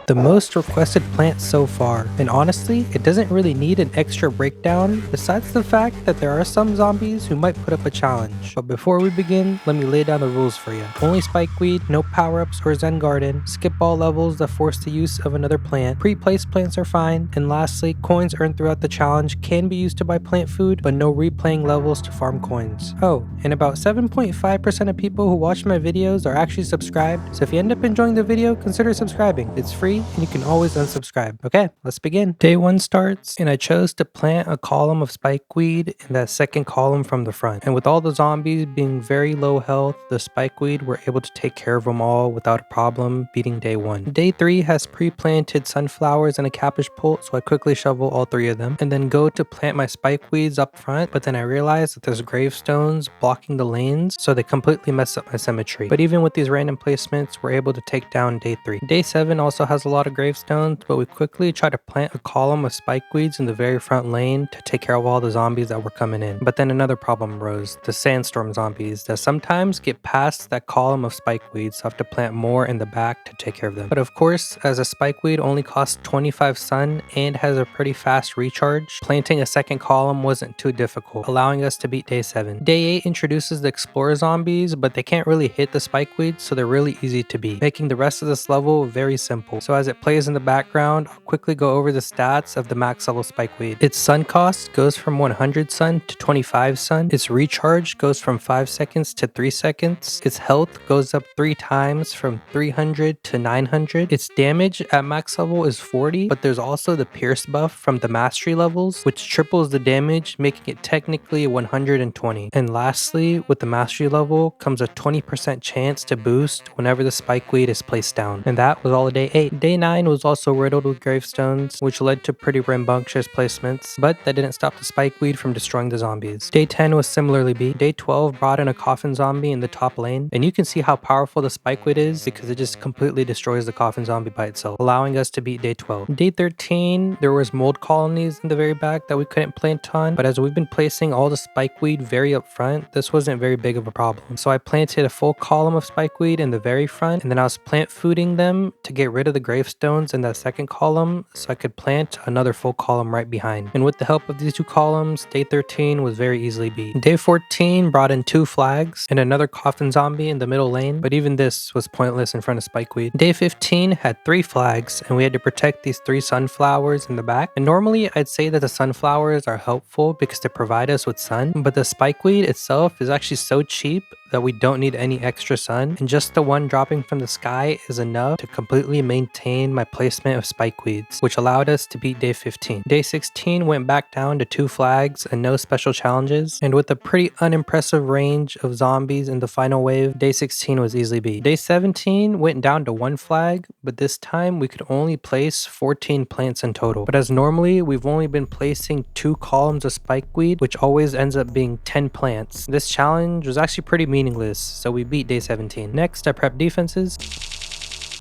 The most requested plant so far, and honestly, it doesn't really need an extra breakdown besides the fact that there are some zombies who might put up a challenge. But before we begin, let me lay down the rules for you. Only Spikeweed, no power-ups or Zen Garden, skip all levels that force the use of another plant, pre-placed plants are fine, and lastly, coins earned throughout the challenge can be used to buy plant food, but no replaying levels to farm coins. Oh, and about 7.5% of people who watch my videos are actually subscribed, so if you end up enjoying the video, consider subscribing. It's free and you can always unsubscribe. Okay, let's begin. Day 1 starts, and I chose to plant a column of Spikeweed in that second column from the front. And with all the zombies being very low health, the Spikeweed were able to take care of them all without a problem, beating day 1. Day 3 has pre-planted sunflowers and a cabbage pult, so I quickly shovel all 3 of them, and then go to plant my Spikeweeds up front, but then I realized that there's gravestones blocking the lanes, so they completely mess up my symmetry. But even with these random placements, we're able to take down day 3. Day 7 also has a lot of gravestones, but we quickly try to plant a column of Spikeweeds in the very front lane to take care of all the zombies that were coming in. But then another problem arose, the sandstorm zombies that sometimes get past that column of Spikeweeds, so I have to plant more in the back to take care of them. But of course, as a Spikeweed only costs 25 sun and has a pretty fast recharge, planting a second column wasn't too difficult, allowing us to beat day 7. Day 8 introduces the explorer zombies, but they can't really hit the Spikeweeds, so they're really easy to beat, making the rest of this level very simple. So as it plays in the background, I'll quickly go over the stats of the max level Spikeweed. Its sun cost goes from 100 sun to 25 sun. Its recharge goes from 5 seconds to 3 seconds. Its health goes up 3 times from 300 to 900. Its damage at max level is 40, but there's also the pierce buff from the mastery levels, which triples the damage, making it technically 120. And lastly, with the mastery level comes a 20% chance to boost whenever the Spikeweed is placed down. And that was all of day 8. Day 9 was also riddled with gravestones, which led to pretty rambunctious placements, but that didn't stop the Spikeweed from destroying the zombies. Day 10 was similarly beat. Day 12 brought in a coffin zombie in the top lane, and you can see how powerful the Spikeweed is because it just completely destroys the coffin zombie by itself, allowing us to beat day 12. Day 13, there was mold colonies in the very back that we couldn't plant on, but as we've been placing all the Spikeweed very up front, this wasn't very big of a problem. So I planted a full column of Spikeweed in the very front, and then I was plant fooding them to get rid of the gravestones in that second column so I could plant another full column right behind. And with the help of these 2 columns, day 13 was very easily beat. Day 14 brought in 2 flags and another coffin zombie in the middle lane, but even this was pointless in front of Spikeweed. Day 15 had 3 flags, and we had to protect these 3 sunflowers in the back. And normally I'd say that the sunflowers are helpful because they provide us with sun, but the Spikeweed itself is actually so cheap that we don't need any extra sun, and just the one dropping from the sky is enough to completely maintain my placement of Spikeweeds, which allowed us to beat day 15. Day 16 went back down to 2 flags and no special challenges, and with a pretty unimpressive range of zombies in the final wave, day 16 was easily beat. Day 17 went down to 1 flag, but this time we could only place 14 plants in total. But as normally, we've only been placing 2 columns of Spikeweed, which always ends up being 10 plants. This challenge was actually pretty meaningless, so we beat day 17. Next, I prepped defenses.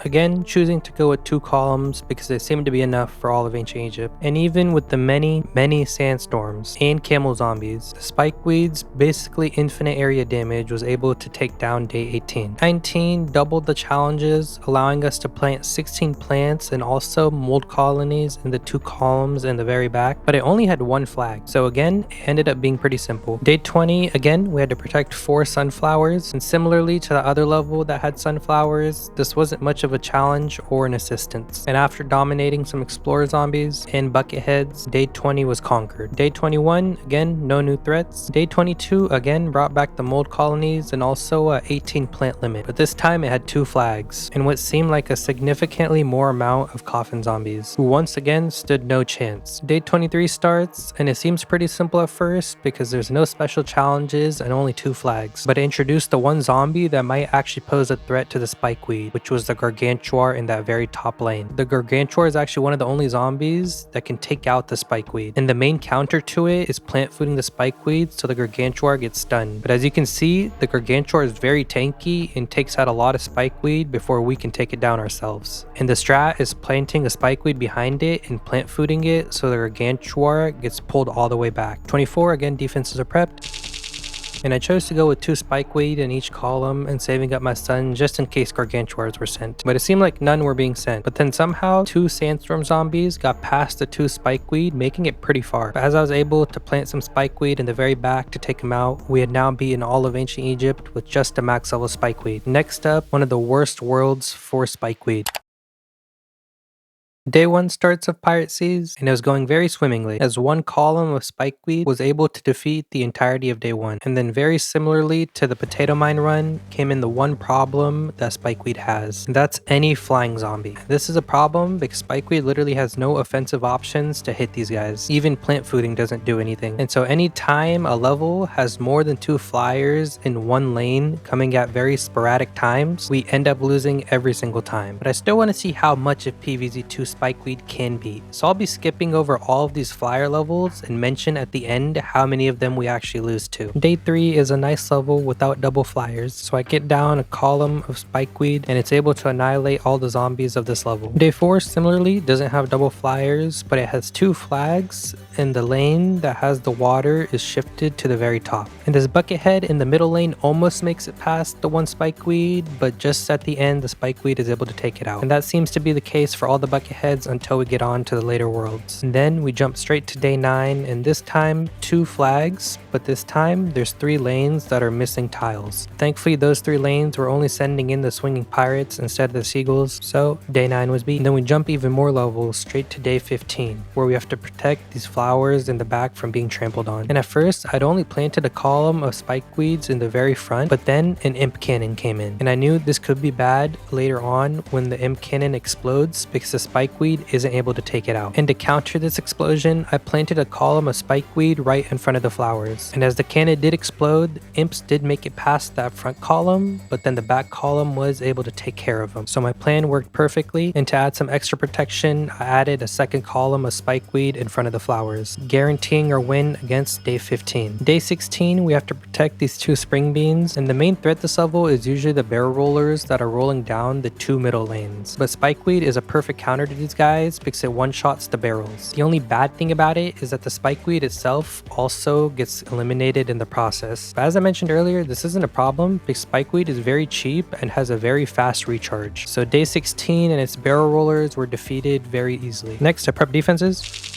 Again, choosing to go with 2 columns because they seemed to be enough for all of ancient Egypt. And even with the many sandstorms and camel zombies, Spikeweed's basically infinite area damage was able to take down day 18. 19 doubled the challenges, allowing us to plant 16 plants and also mold colonies in the 2 columns in the very back, but it only had 1 flag. So again, it ended up being pretty simple. Day 20, again, we had to protect 4 sunflowers, and similarly to the other level that had sunflowers, this wasn't much of a challenge or an assistance. And after dominating some explorer zombies and bucket heads, day 20 was conquered. Day 21, again, no new threats. Day 22, again, brought back the mold colonies and also a 18 plant limit, but this time it had 2 flags and what seemed like a significantly more amount of coffin zombies, who once again stood no chance. Day 23 starts, and it seems pretty simple at first because there's no special challenges and only 2 flags, but it introduced the 1 zombie that might actually pose a threat to the Spikeweed, which was the Gargantuar in that very top lane. The Gargantuar is actually one of the only zombies that can take out the Spikeweed, and the main counter to it is plant fooding the Spikeweed so the Gargantuar gets stunned. But as you can see, the Gargantuar is very tanky and takes out a lot of Spikeweed before we can take it down ourselves. And the strat is planting a Spikeweed behind it and plant fooding it so the Gargantuar gets pulled all the way back. 24, again, defenses are prepped. And I chose to go with 2 Spikeweed in each column and saving up my sun just in case Gargantuars were sent. But it seemed like none were being sent. But then somehow 2 Sandstorm zombies got past the 2 Spikeweed, making it pretty far. But as I was able to plant some Spikeweed in the very back to take them out, we had now beaten all of ancient Egypt with just a max level Spikeweed. Next up, one of the worst worlds for Spikeweed. Day 1 starts of Pirate Seas, and it was going very swimmingly, as one column of Spikeweed was able to defeat the entirety of Day 1. And then very similarly to the Potato Mine run, came in the one problem that Spikeweed has, and that's any flying zombie. This is a problem because Spikeweed literally has no offensive options to hit these guys. Even plant fooding doesn't do anything. And so anytime a level has more than 2 flyers in one lane coming at very sporadic times, we end up losing every single time. But I still want to see how much of PvZ2 Spikeweed can beat. So I'll be skipping over all of these flyer levels and mention at the end how many of them we actually lose to. Day 3 is a nice level without double flyers, so I get down a column of Spikeweed and it's able to annihilate all the zombies of this level. Day 4 similarly doesn't have double flyers, but it has 2 flags and the lane that has the water is shifted to the very top. And this Buckethead in the middle lane almost makes it past the one Spikeweed, but just at the end the Spikeweed is able to take it out. And that seems to be the case for all the Bucketheads until we get on to the later worlds. And then we jump straight to day 9, and this time 2 flags, but this time there's 3 lanes that are missing tiles. Thankfully those 3 lanes were only sending in the swinging pirates instead of the seagulls, so day 9 was beat. And then we jump even more levels straight to day 15, where we have to protect these flowers in the back from being trampled on. And at first I'd only planted a column of Spikeweeds in the very front, but then an imp cannon came in, and I knew this could be bad later on when the imp cannon explodes because the Spikeweed isn't able to take it out. And to counter this explosion, I planted a column of Spikeweed right in front of the flowers. And as the cannon did explode, imps did make it past that front column, but then the back column was able to take care of them. So my plan worked perfectly, and to add some extra protection, I added a second column of Spikeweed in front of the flowers, guaranteeing our win against day 15. Day 16, we have to protect these 2 spring beans, and the main threat this level is usually the barrel rollers that are rolling down the 2 middle lanes. But Spikeweed is a perfect counter to these guys because it one-shots the barrels. The only bad thing about it is that the Spikeweed itself also gets eliminated in the process. But as I mentioned earlier, this isn't a problem because Spikeweed is very cheap and has a very fast recharge. So day 16 and its barrel rollers were defeated very easily. Next, I prep defenses.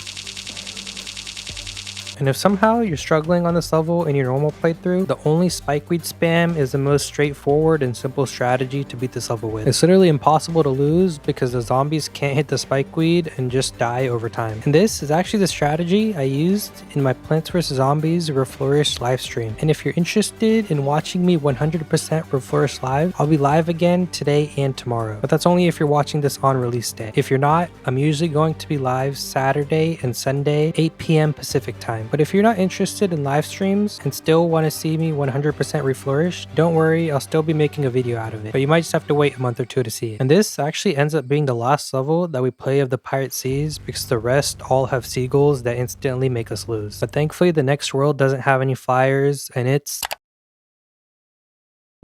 And if somehow you're struggling on this level in your normal playthrough, the only Spikeweed spam is the most straightforward and simple strategy to beat this level with. It's literally impossible to lose because the zombies can't hit the Spikeweed and just die over time. And this is actually the strategy I used in my Plants vs Zombies Reflourish livestream. And if you're interested in watching me 100% Reflourish live, I'll be live again today and tomorrow. But that's only if you're watching this on release day. If you're not, I'm usually going to be live Saturday and Sunday, 8 p.m. Pacific time. But if you're not interested in live streams and still want to see me 100% reflourish, don't worry, I'll still be making a video out of it. But you might just have to wait a month or 2 to see it. And this actually ends up being the last level that we play of the Pirate Seas because the rest all have seagulls that instantly make us lose. But thankfully the next world doesn't have any flyers, and it's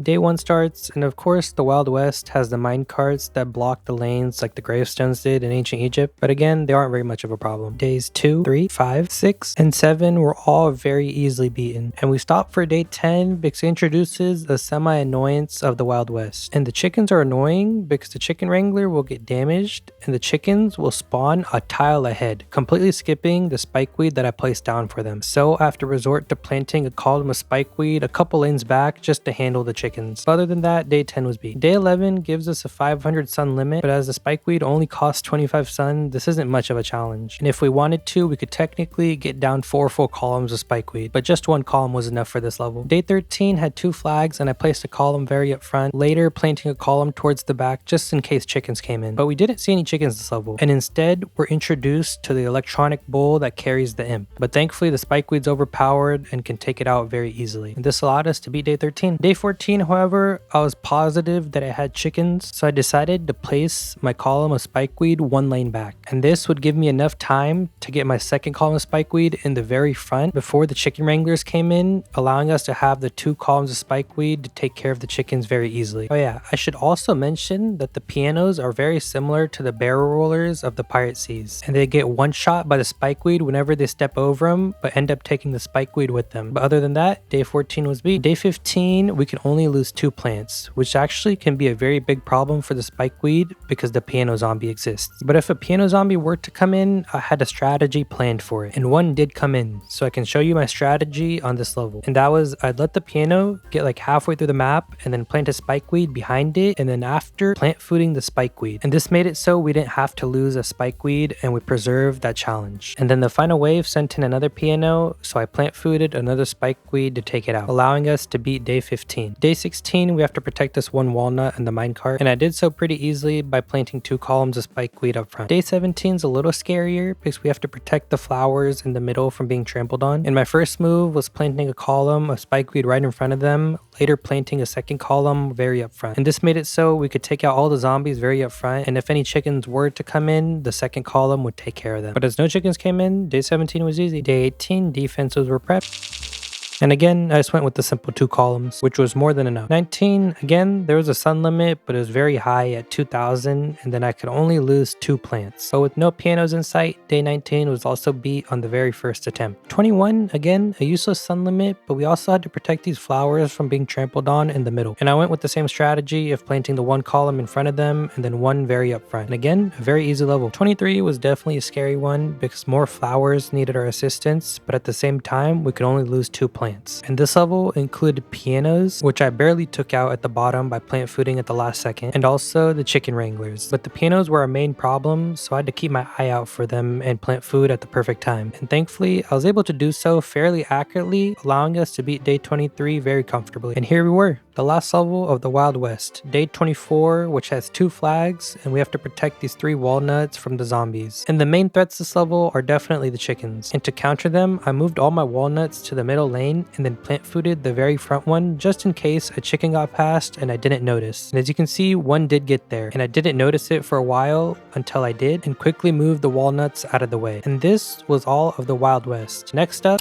Day 1 starts, and of course the Wild West has the mine carts that block the lanes like the gravestones did in ancient Egypt, but again, they aren't very much of a problem. Days 2, 3, 5, 6, and 7 were all very easily beaten, and we stop for day 10 because it introduces the semi-annoyance of the Wild West. And the chickens are annoying because the chicken wrangler will get damaged, and the chickens will spawn a tile ahead, completely skipping the Spikeweed that I placed down for them. So I have to resort to planting a column of Spikeweed a couple lanes back just to handle the chickens. But other than that, day 10 was beat. Day 11 gives us a 500 sun limit, but as the Spikeweed only costs 25 sun, this isn't much of a challenge. And if we wanted to, we could technically get down 4 full columns of Spikeweed, but just 1 column was enough for this level. Day 13 had 2 flags, and I placed a column very up front, later planting a column towards the back just in case chickens came in. But we didn't see any chickens this level, and instead we're introduced to the electronic bull that carries the imp. But thankfully the Spikeweed's overpowered and can take it out very easily. And this allowed us to beat day 13. Day 14 14, however, I was positive that it had chickens, so I decided to place my column of Spikeweed one lane back. And this would give me enough time to get my second column of Spikeweed in the very front before the chicken wranglers came in, allowing us to have the 2 columns of Spikeweed to take care of the chickens very easily. Oh yeah, I should also mention that the pianos are very similar to the barrel rollers of the Pirate Seas, and they get one shot by the Spikeweed whenever they step over them, but end up taking the Spikeweed with them. But other than that, day 14 was beat. Day 15, we can only lose 2 plants, which actually can be a very big problem for the Spikeweed because the piano zombie exists. But if a piano zombie were to come in, I had a strategy planned for it, and one did come in, so I can show you my strategy on this level. And that was, I'd let the piano get like halfway through the map and then plant a Spikeweed behind it, and then after, plant fooding the Spikeweed. And this made it so we didn't have to lose a Spikeweed, and we preserved that challenge. And then the final wave sent in another piano, so I plant fooded another Spikeweed to take it out, allowing us to beat day 15. Day 16, we have to protect this one walnut and the minecart, and I did so pretty easily by planting 2 columns of Spikeweed up front. Day 17 is a little scarier because we have to protect the flowers in the middle from being trampled on. And my first move was planting a column of Spikeweed right in front of them, later planting a second column very up front. And this made it so we could take out all the zombies very up front, and if any chickens were to come in, the second column would take care of them. But as no chickens came in, day 17 was easy. Day 18, defenses were prepped. And again, I just went with the simple 2 columns, which was more than enough. 19, again, there was a sun limit, but it was very high at 2,000, and then I could only lose 2 plants. So with no pianos in sight, day 19 was also beat on the very first attempt. 21, again, a useless sun limit, but we also had to protect these flowers from being trampled on in the middle. And I went with the same strategy of planting the 1 column in front of them, and then 1 very up front. And again, a very easy level. 23 was definitely a scary one because more flowers needed our assistance, but at the same time, we could only lose 2 plants. And this level included pianos, which I barely took out at the bottom by plant fooding at the last second, and also the chicken wranglers. But the pianos were our main problem, so I had to keep my eye out for them and plant food at the perfect time. And thankfully, I was able to do so fairly accurately, allowing us to beat day 23 very comfortably. And here we were, the last level of the Wild West, day 24, which has 2 flags, and we have to protect these 3 walnuts from the zombies. And the main threats this level are definitely the chickens. And to counter them, I moved all my walnuts to the middle lane and then plant fooded the very front one just in case a chicken got past and I didn't notice. And as you can see, 1 did get there, and I didn't notice it for a while until I did and quickly moved the walnuts out of the way. And this was all of the Wild West. Next up,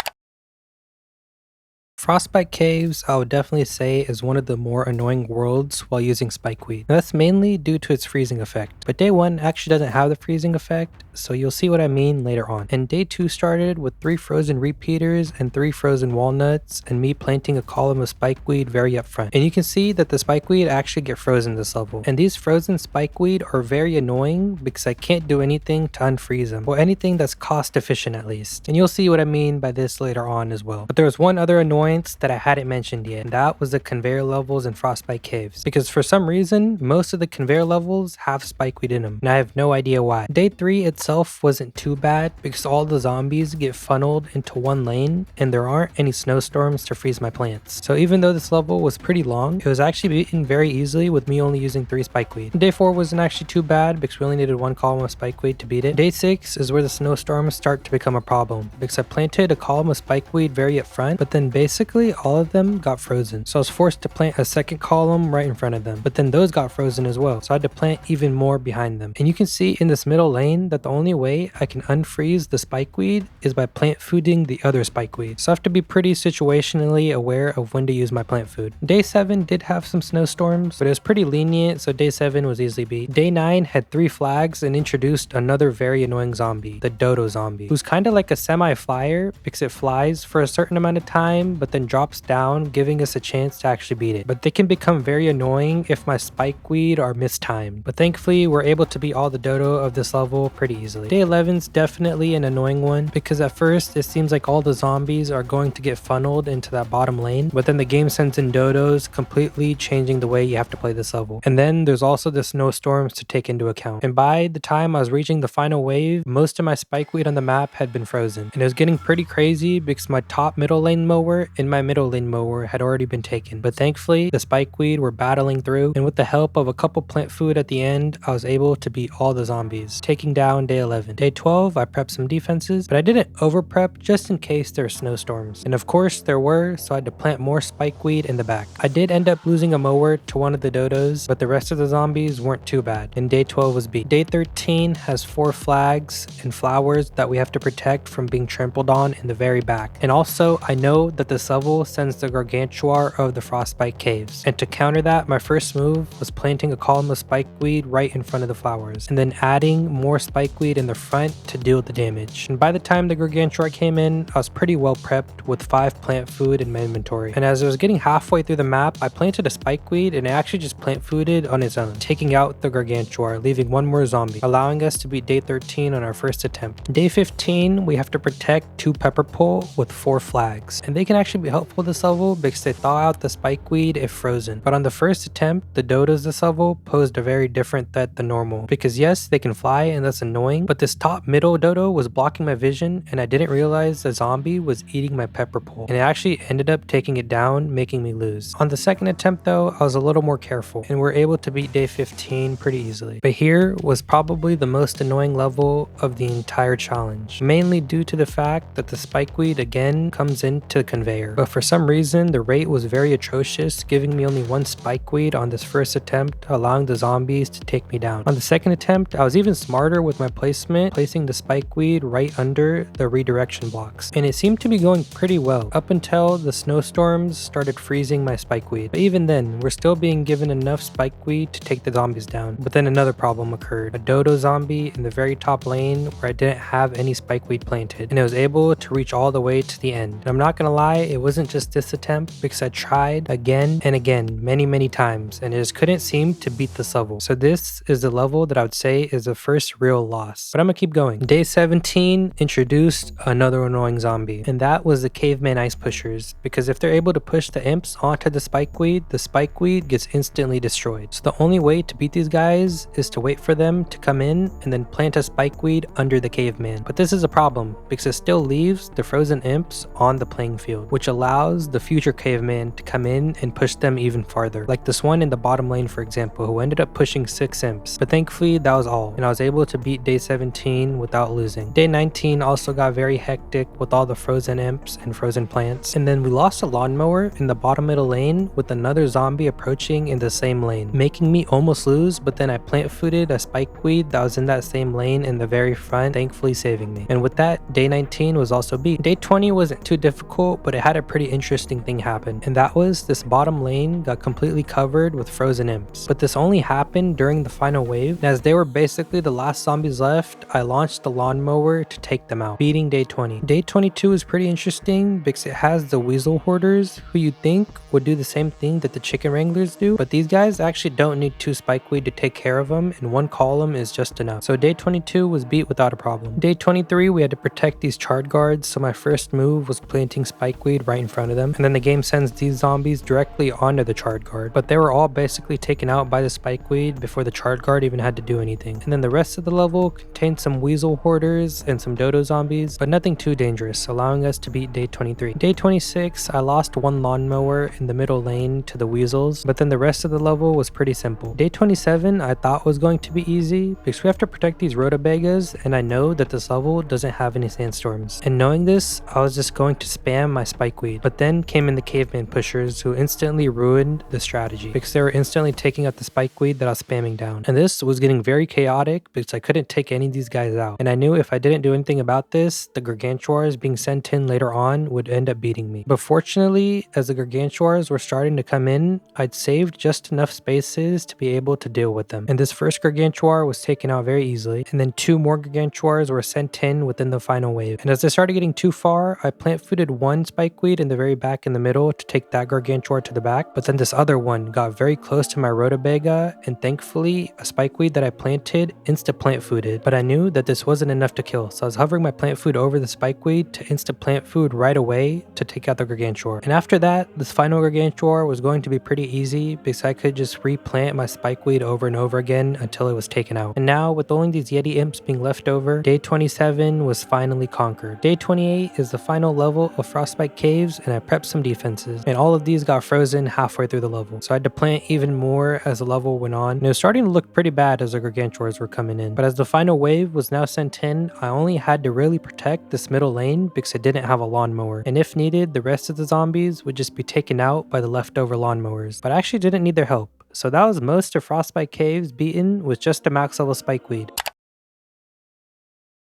Frostbite Caves, I would definitely say, is one of the more annoying worlds while using Spikeweed. Now, that's mainly due to its freezing effect, but day 1 actually doesn't have the freezing effect, so you'll see what I mean later on. And day 2 started with 3 frozen repeaters and 3 frozen walnuts, and me planting a column of Spikeweed very up front. And you can see that the Spikeweed actually get frozen this level. And these frozen Spikeweed are very annoying because I can't do anything to unfreeze them, or anything that's cost efficient at least. And you'll see what I mean by this later on as well. But there was one other annoyance that I hadn't mentioned yet, and that was the conveyor levels in Frostbite Caves, because for some reason most of the conveyor levels have Spikeweed in them, and I have no idea why. Day 3 itself wasn't too bad because all the zombies get funneled into 1 lane and there aren't any snowstorms to freeze my plants. So even though this level was pretty long, it was actually beaten very easily with me only using 3 Spikeweed. Day 4 wasn't actually too bad because we only needed 1 column of Spikeweed to beat it. Day 6 is where the snowstorms start to become a problem because I planted a column of Spikeweed very up front, but then basically all of them got frozen, so I was forced to plant a second column right in front of them, but then those got frozen as well, so I had to plant even more behind them. And you can see in this middle lane that the only way I can unfreeze the Spikeweed is by plant fooding the other Spikeweed, so I have to be pretty situationally aware of when to use my plant food. Day 7 did have some snowstorms, but it was pretty lenient, so day 7 was easily beat. Day 9 had 3 flags and introduced another very annoying zombie, the dodo zombie, who's kind of like a semi-flyer because it flies for a certain amount of time but then drops down, giving us a chance to actually beat it. But they can become very annoying if my Spikeweed are mistimed. But thankfully, we're able to beat all the dodo of this level pretty easily. Day 11 is definitely an annoying one because at first it seems like all the zombies are going to get funneled into that bottom lane, but then the game sends in dodos, completely changing the way you have to play this level. And then there's also the snowstorms to take into account. And by the time I was reaching the final wave, most of my Spikeweed on the map had been frozen. And it was getting pretty crazy because my top middle lane mower and my middle lane mower had already been taken. But thankfully, the Spikeweed were battling through, and with the help of a couple plant food at the end, I was able to beat all the zombies, taking down day day 11. Day 12, I prepped some defenses, but I didn't over prep just in case there are snowstorms. And of course there were, so I had to plant more spikeweed in the back. I did end up losing a mower to one of the dodos, but the rest of the zombies weren't too bad, and day 12 was beat. Day 13 has 4 flags and flowers that we have to protect from being trampled on in the very back. And also, I know that this level sends the gargantuar of the frostbite caves. And to counter that, my first move was planting a column of spikeweed right in front of the flowers, and then adding more spikeweed in the front to deal the damage. And by the time the gargantuar came in, I was pretty well prepped with 5 plant food in my inventory. And as I was getting halfway through the map, I planted a spikeweed and it actually just plant fooded on its own, taking out the gargantuar, leaving one more zombie, allowing us to beat day 13 on our first attempt. Day 15, we have to protect 2 pepper pole with 4 flags, and they can actually be helpful this level because they thaw out the spikeweed if frozen. But on the first attempt, the dodos this level posed a very different threat than normal, because yes, they can fly and that's annoying, but this top middle dodo was blocking my vision and I didn't realize the zombie was eating my pepper pole, and it actually ended up taking it down, making me lose. On the second attempt though, I was a little more careful and we're able to beat day 15 pretty easily. But here was probably the most annoying level of the entire challenge, mainly due to the fact that the spikeweed again comes into the conveyor. But for some reason, the rate was very atrocious, giving me only 1 spikeweed on this first attempt, allowing the zombies to take me down. On the second attempt, I was even smarter with my placement, placing the spikeweed right under the redirection blocks. And it seemed to be going pretty well, up until the snowstorms started freezing my spikeweed. But even then, we're still being given enough spikeweed to take the zombies down. But then another problem occurred. A dodo zombie in the very top lane where I didn't have any spikeweed planted, and it was able to reach all the way to the end. And I'm not gonna lie, it wasn't just this attempt, because I tried again and again many times and it just couldn't seem to beat this level. So this is the level that I would say is the first real loss. But I'm gonna keep going. Day 17 introduced another annoying zombie, and that was the caveman ice pushers, because if they're able to push the imps onto the spikeweed gets instantly destroyed. So the only way to beat these guys is to wait for them to come in and then plant a spikeweed under the caveman. But this is a problem because it still leaves the frozen imps on the playing field, which allows the future caveman to come in and push them even farther, like this one in the bottom lane for example, who ended up pushing 6 imps. But thankfully that was all, and I was able to beat day 17 without losing. Day 19 also got very hectic with all the frozen imps and frozen plants, and then we lost a lawnmower in the bottom middle lane with another zombie approaching in the same lane, making me almost lose. But then I plant fooded a spikeweed that was in that same lane in the very front, thankfully saving me. And with that, day 19 was also beat. Day 20 wasn't too difficult, but it had a pretty interesting thing happen, and that was this bottom lane got completely covered with frozen imps. But this only happened during the final wave, and as they were basically the last zombies left, I launched the lawnmower to take them out, beating day 20. Day 22 is pretty interesting because it has the weasel hoarders, who you'd think would do the same thing that the chicken wranglers do, but these guys actually don't need 2 spikeweed to take care of them, and 1 column is just enough. So day 22 was beat without a problem. Day 23 we had to protect these charred guards, so my first move was planting spikeweed right in front of them, and then the game sends these zombies directly onto the charred guard, but they were all basically taken out by the spikeweed before the charred guard even had to do anything. And then the rest of the level contained some weasel hoarders and some dodo zombies, but nothing too dangerous, allowing us to beat day 23. Day 26 I lost 1 lawnmower in the middle lane to the weasels, but then the rest of the level was pretty simple. Day 27 I thought was going to be easy because we have to protect these rutabagas, and I know that this level doesn't have any sandstorms, and knowing this I was just going to spam my spikeweed. But then came in the caveman pushers, who instantly ruined the strategy because they were instantly taking out the spikeweed that I was spamming down, and this was getting very chaotic because I couldn't take any of these guys out, and I knew if I didn't do anything about this, the gargantuars being sent in later on would end up beating me. But fortunately, as the gargantuars were starting to come in, I'd saved just enough spaces to be able to deal with them, and this first gargantuar was taken out very easily, and then 2 more gargantuars were sent in within the final wave. And as I started getting too far, I plant fooded 1 spikeweed in the very back in the middle to take that gargantuar to the back, but then this other one got very close to my rutabaga, and thankfully a spikeweed that I planted insta plant fooded. But I knew that this wasn't enough to kill, so I was hovering my plant food over the spikeweed to insta plant food right away to take out the gargantuar. And after that, this final gargantuar was going to be pretty easy because I could just replant my spikeweed over and over again until it was taken out. And now with only these yeti imps being left over, day 27 was finally conquered. Day 28 is the final level of frostbite caves, and I prepped some defenses, and all of these got frozen halfway through the level, so I had to plant even more as the level went on, and it was starting to look pretty bad as the gargantuars were coming in. But as the final final wave was now sent in, I only had to really protect this middle lane because it didn't have a lawnmower, and if needed, the rest of the zombies would just be taken out by the leftover lawnmowers, but I actually didn't need their help. So that was most of Frostbite Caves beaten with just a max level Spikeweed.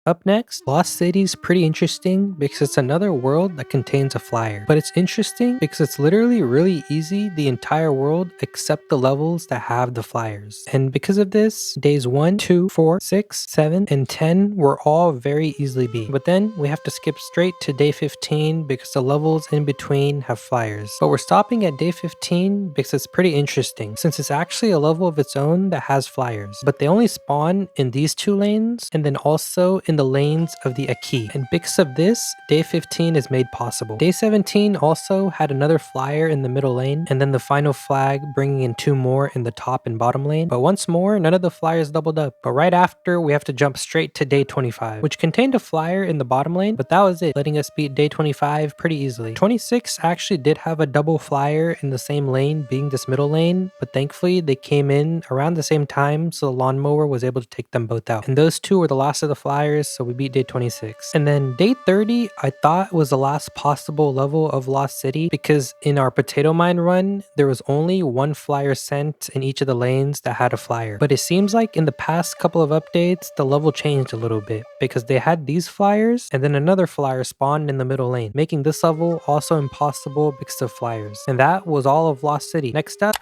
Up next, Lost City's pretty interesting because it's another world that contains a flyer. But it's interesting because it's literally really easy the entire world except the levels that have the flyers. And because of this, days 1, 2, 4, 6, 7, and 10 were all very easily beat. But then we have to skip straight to day 15 because the levels in between have flyers. But we're stopping at day 15 because it's pretty interesting since it's actually a level of its own that has flyers. But they only spawn in these two lanes and then also in the lanes of the Aki, and because of this, day 15 is made possible. Day 17 also had another flyer in the middle lane, and then the final flag bringing in 2 more in the top and bottom lane, but once more, none of the flyers doubled up. But right after, we have to jump straight to day 25, which contained a flyer in the bottom lane, but that was it, letting us beat day 25 pretty easily. 26 actually did have a double flyer in the same lane, being this middle lane, but thankfully they came in around the same time, so the lawnmower was able to take them both out. And those two were the last of the flyers, so we beat day 26. And then day 30, I thought was the last possible level of Lost City because in our potato mine run, there was only 1 flyer sent in each of the lanes that had a flyer. But it seems like in the past couple of updates, the level changed a little bit because they had these flyers and then another flyer spawned in the middle lane, making this level also impossible because of flyers. And that was all of Lost City. Next up,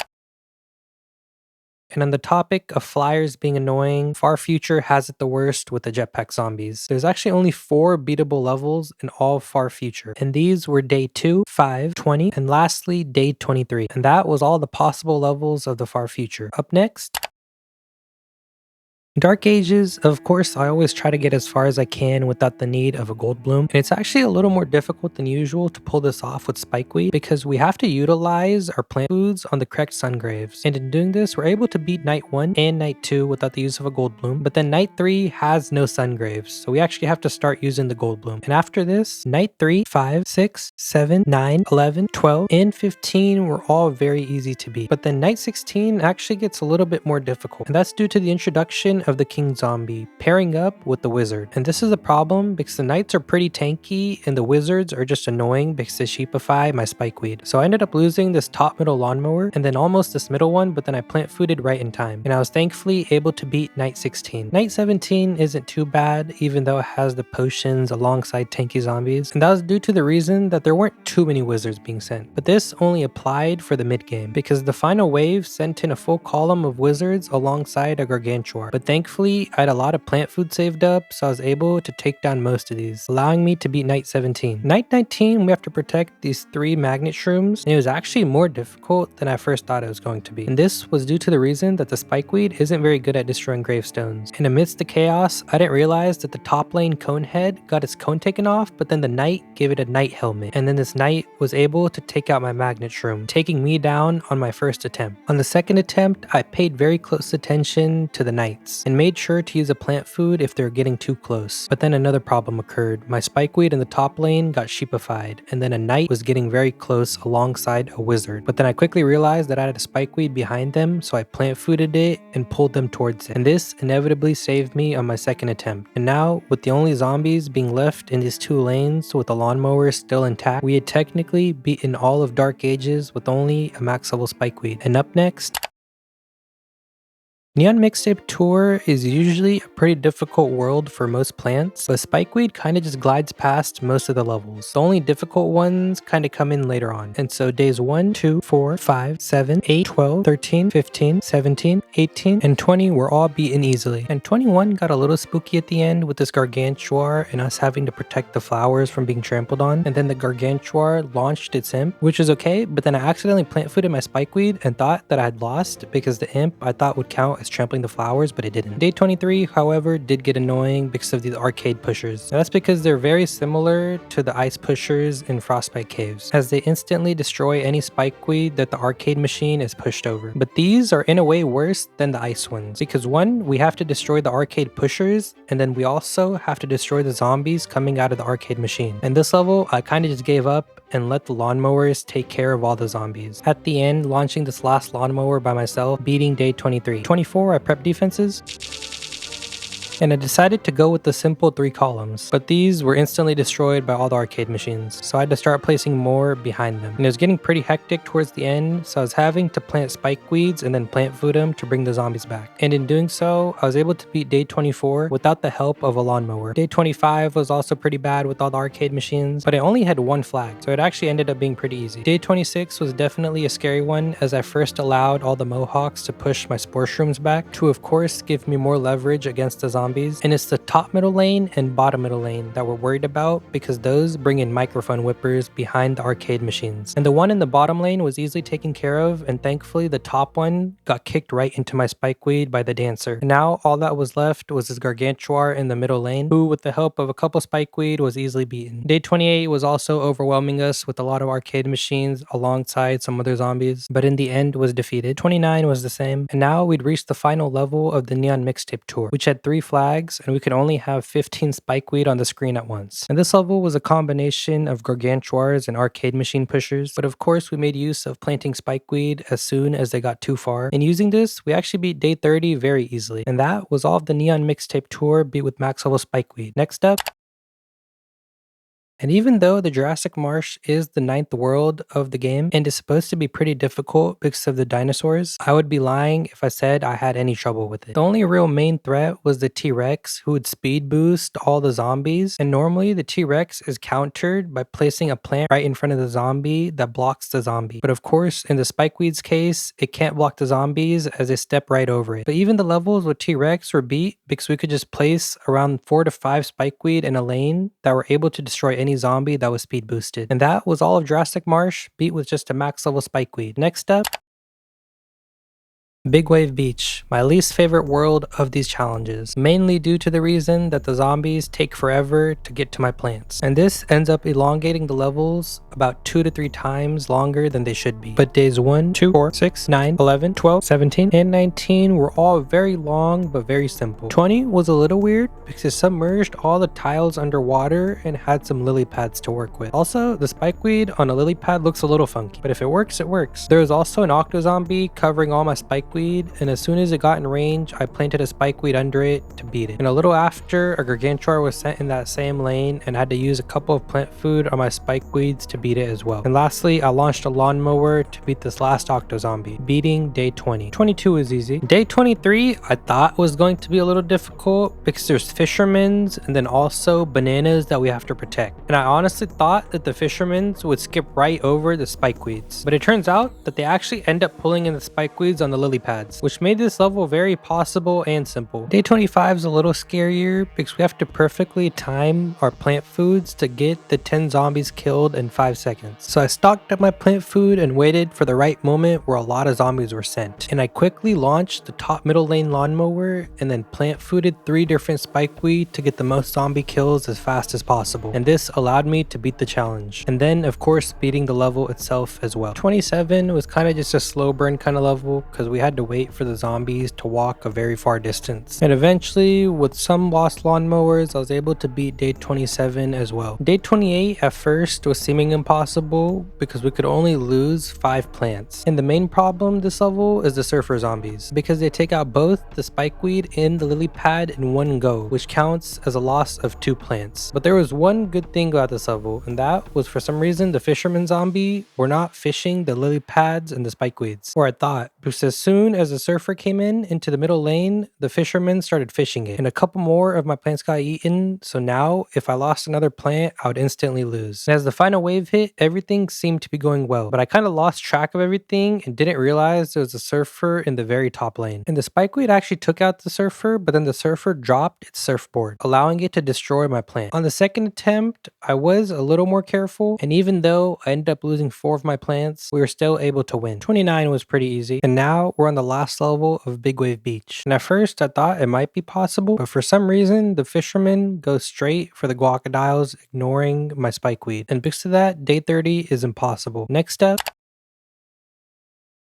and on the topic of flyers being annoying, Far Future has it the worst with the jetpack zombies. There's actually only 4 beatable levels in all of Far Future, and these were day 2, 5, 20, and lastly day 23. And that was all the possible levels of the Far Future. Up next, Dark Ages, of course, I always try to get as far as I can without the need of a gold bloom, and it's actually a little more difficult than usual to pull this off with Spikeweed because we have to utilize our plant foods on the correct sun graves, and in doing this, we're able to beat night 1 and night 2 without the use of a gold bloom, but then night 3 has no sun graves, so we actually have to start using the gold bloom. And after this, night 3, 5, 6, 7, 9, 11, 12, and 15 were all very easy to beat, but then night 16 actually gets a little bit more difficult, and that's due to the introduction of the king zombie pairing up with the wizard. And this is a problem because the knights are pretty tanky and the wizards are just annoying because they sheepify my Spikeweed. So I ended up losing this top middle lawnmower and then almost this middle one, but then I plant fooded right in time, and I was thankfully able to beat night 16. Night 17 isn't too bad even though it has the potions alongside tanky zombies, and that was due to the reason that there weren't too many wizards being sent. But this only applied for the mid game because the final wave sent in a full column of wizards alongside a gargantuar, but thankfully I had a lot of plant food saved up, so I was able to take down most of these, allowing me to beat night 17. Night 19 we have to protect these 3 magnet shrooms, and it was actually more difficult than I first thought it was going to be, and this was due to the reason that the Spikeweed isn't very good at destroying gravestones. And amidst the chaos, I didn't realize that the top lane cone head got its cone taken off, but then the knight gave it a knight helmet, and then this knight was able to take out my magnet shroom, taking me down on my first attempt. On the second attempt, I paid very close attention to the knights and made sure to use a plant food if they were getting too close. But then another problem occurred. My Spikeweed in the top lane got sheepified, and then a knight was getting very close alongside a wizard. But then I quickly realized that I had a Spikeweed behind them, so I plant fooded it and pulled them towards it. And this inevitably saved me on my second attempt. And now, with the only zombies being left in these 2 lanes with the lawnmower still intact, we had technically beaten all of Dark Ages with only a max level Spikeweed. And up next, Neon Mixtape Tour is usually a pretty difficult world for most plants, but Spikeweed kind of just glides past most of the levels. The only difficult ones kind of come in later on. And so days 1, 2, 4, 5, 7, 8, 12, 13, 15, 17, 18, and 20 were all beaten easily. And 21 got a little spooky at the end with this gargantuar and us having to protect the flowers from being trampled on. And then the gargantuar launched its imp, which is okay, but then I accidentally plant fooded my Spikeweed and thought that I had lost because the imp I thought would count as trampling the flowers, but it didn't. Day 23, however, did get annoying because of these arcade pushers. Now, that's because they're very similar to the ice pushers in Frostbite Caves, as they instantly destroy any Spikeweed that the arcade machine is pushed over. But these are in a way worse than the ice ones, because one, we have to destroy the arcade pushers, and then we also have to destroy the zombies coming out of the arcade machine. And this level, I kind of just gave up and let the lawnmowers take care of all the zombies. At the end, launching this last lawnmower by myself, beating day 23. 24, I prepped defenses. and I decided to go with the simple 3 columns, but these were instantly destroyed by all the arcade machines, so I had to start placing more behind them. And it was getting pretty hectic towards the end, so I was having to plant spikeweeds and then plant food them to bring the zombies back. And in doing so, I was able to beat day 24 without the help of a lawnmower. Day 25 was also pretty bad with all the arcade machines, but I only had 1 flag, so it actually ended up being pretty easy. Day 26 was definitely a scary one, as I first allowed all the mohawks to push my spore shrooms back to of course give me more leverage against the zombies, and it's the top middle lane and bottom middle lane that we're worried about because those bring in microphone whippers behind the arcade machines. And the one in the bottom lane was easily taken care of, and thankfully the top one got kicked right into my spikeweed by the dancer. And now all that was left was this gargantuar in the middle lane, who with the help of a couple spikeweed was easily beaten. Day 28 was also overwhelming us with a lot of arcade machines alongside some other zombies, but in the end was defeated. 29 was the same, and now we'd reached the final level of the Neon Mixtape Tour, which had 3 flags, and we could only have 15 spikeweed on the screen at once. And this level was a combination of gargantuars and arcade machine pushers, but of course we made use of planting spikeweed as soon as they got too far, and using this we actually beat day 30 very easily. And that was all of the Neon Mixtape Tour beat with max level spikeweed. Next up, and even though the Jurassic Marsh is the 9th world of the game and is supposed to be pretty difficult because of the dinosaurs, I would be lying if I said I had any trouble with it. The only real main threat was the T-Rex, who would speed boost all the zombies, and normally the T-Rex is countered by placing a plant right in front of the zombie that blocks the zombie. But of course, in the Spikeweed's case, it can't block the zombies as they step right over it. But even the levels with T-Rex were beat because we could just place around 4 to 5 Spikeweed in a lane that were able to destroy any zombie that was speed boosted. And that was all of Jurassic Marsh beat with just a max level spikeweed. Next up, Big Wave Beach, my least favorite world of these challenges, mainly due to the reason that the zombies take forever to get to my plants. And this ends up elongating the levels about 2 to 3 times longer than they should be. But days 1, 2, 4, 6, 9, 11, 12, 17, and 19 were all very long but very simple. 20 was a little weird because it submerged all the tiles underwater and had some lily pads to work with. Also, the spikeweed on a lily pad looks a little funky, but if it works, it works. There was also an octo zombie covering all my spikeweed, and as soon as it got in range, I planted a spikeweed under it to beat it. And a little after, a gargantuar was sent in that same lane and had to use a couple of plant food on my spikeweeds to beat it as well. And lastly, I launched a lawnmower to beat this last octo zombie, beating day 20. 22 is easy. Day 23 I thought was going to be a little difficult because there's fishermen's and then also bananas that we have to protect. And I honestly thought that the fishermen's would skip right over the spikeweeds, but it turns out that they actually end up pulling in the spikeweeds on the lily pads, which made this level very possible and simple. Day 25 is a little scarier because we have to perfectly time our plant foods to get the 10 zombies killed in 5 seconds. So I stocked up my plant food and waited for the right moment where a lot of zombies were sent. And I quickly launched the top middle lane lawnmower and then plant fooded 3 different spikeweed to get the most zombie kills as fast as possible. And this allowed me to beat the challenge. And then of course beating the level itself as well. 27 was kind of just a slow burn kind of level because we had to wait for the zombies to walk a very far distance. And eventually, with some lost lawnmowers, I was able to beat day 27 as well. Day 28 at first was seeming impossible because we could only lose 5 plants. And the main problem this level is the surfer zombies, because they take out both the spikeweed and the lily pad in one go, which counts as a loss of 2 plants. But there was one good thing about this level, and that was for some reason the fisherman zombie were not fishing the lily pads and the spikeweeds, or I thought, because as soon as the surfer came in into the middle lane, the fishermen started fishing it, and a couple more of my plants got eaten, so now if I lost another plant, I would instantly lose. And as the final wave hit, everything seemed to be going well, but I kind of lost track of everything and didn't realize there was a surfer in the very top lane. And the spikeweed actually took out the surfer, but then the surfer dropped its surfboard, allowing it to destroy my plant. On the second attempt, I was a little more careful, and even though I ended up losing 4 of my plants, we were still able to win. 29 was pretty easy, and now we're on the last level of Big Wave Beach. And at first I thought it might be possible, but for some reason the fisherman goes straight for the guacodiles, ignoring my spikeweed. And because of that, day 30 is impossible. Next up,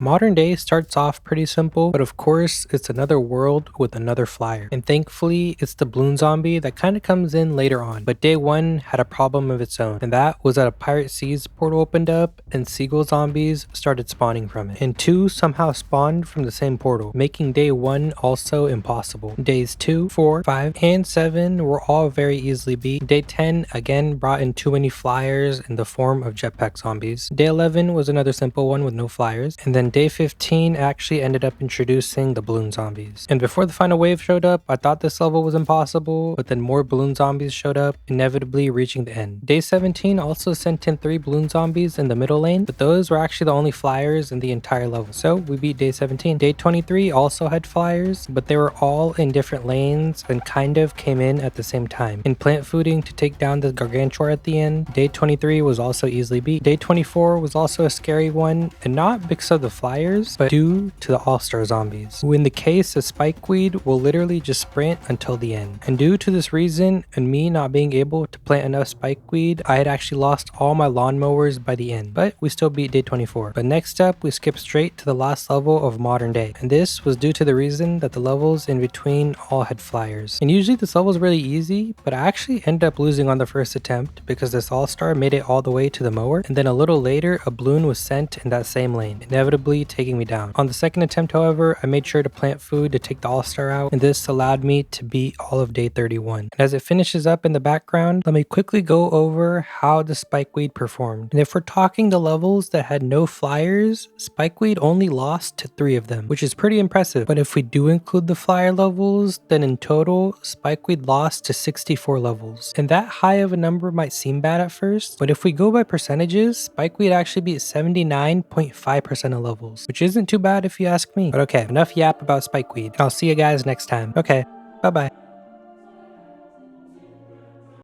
Modern Day starts off pretty simple, but of course, it's another world with another flyer. And thankfully, it's the balloon zombie that kind of comes in later on. But day 1 had a problem of its own, and that was that a Pirate Seas portal opened up and seagull zombies started spawning from it. And 2 somehow spawned from the same portal, making day 1 also impossible. Days 2, 4, 5, and 7 were all very easily beat. Day 10 again brought in too many flyers in the form of jetpack zombies. Day 11 was another simple one with no flyers. And then day 15 actually ended up introducing the balloon zombies. And before the final wave showed up, I thought this level was impossible, but then more balloon zombies showed up, inevitably reaching the end. Day 17 also sent in 3 balloon zombies in the middle lane, but those were actually the only flyers in the entire level. So we beat day 17. Day 23 also had flyers, but they were all in different lanes and kind of came in at the same time. In plant fooding to take down the Gargantuar at the end, day 23 was also easily beat. Day 24 was also a scary one, and not because of the flyers, but due to the all-star zombies, who in the case of Spikeweed will literally just sprint until the end. And due to this reason, and me not being able to plant enough Spikeweed, I had actually lost all my lawnmowers by the end, but we still beat day 24. But next up, we skip straight to the last level of Modern Day, and this was due to the reason that the levels in between all had flyers. And usually this level is really easy, but I actually ended up losing on the first attempt because this all-star made it all the way to the mower, and then a little later a balloon was sent in that same lane, inevitably taking me down. On the second attempt, however, I made sure to plant food to take the all-star out, and this allowed me to beat all of day 31. And as it finishes up in the background, let me quickly go over how the Spikeweed performed. And if we're talking the levels that had no flyers, Spikeweed only lost to 3 of them, which is pretty impressive. But if we do include the flyer levels, then in total, Spikeweed lost to 64 levels. And that high of a number might seem bad at first, but if we go by percentages, Spikeweed actually beat 79.5% of levels, which isn't too bad if you ask me. But okay, enough yap about Spikeweed. I'll see you guys next time. Okay, bye-bye.